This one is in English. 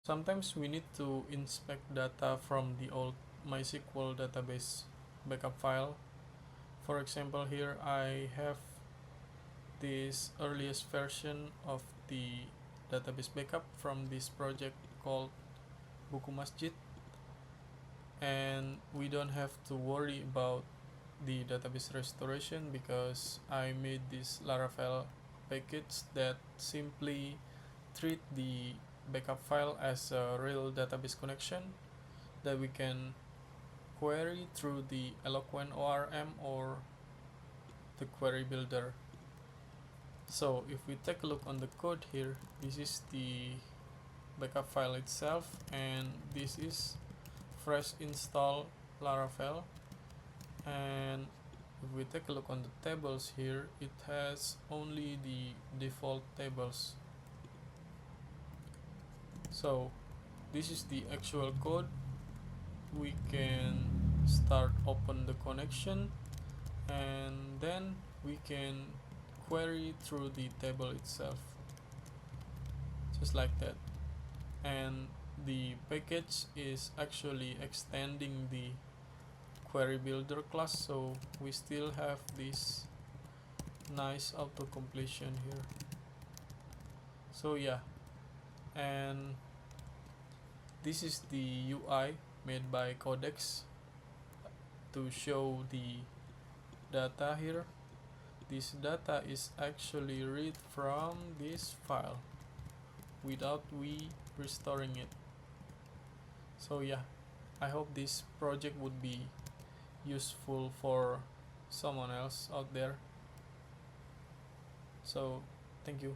Sometimes we need to inspect data from the old MySQL database backup file. For example, here I have this earliest version of the database backup from this project called Buku Masjid, and we don't have to worry about the database restoration because I made this Laravel package that simply treat the backup file as a real database connection that we can query through the Eloquent ORM or the query builder. So if we take a look on the code here, this is the backup file itself, and this is fresh install Laravel. And if we take a look on the tables here, it has only the default tables. So this is the actual code. We can start open the connection, and then we can query through the table itself, just like that. And the package is actually extending the query builder class, so we still have this nice auto completion here. So yeah, and this is the UI made by Codex to show the data here. This data is actually read from this file without we restoring it. So yeah, I hope this project would be useful for someone else out there. So thank you.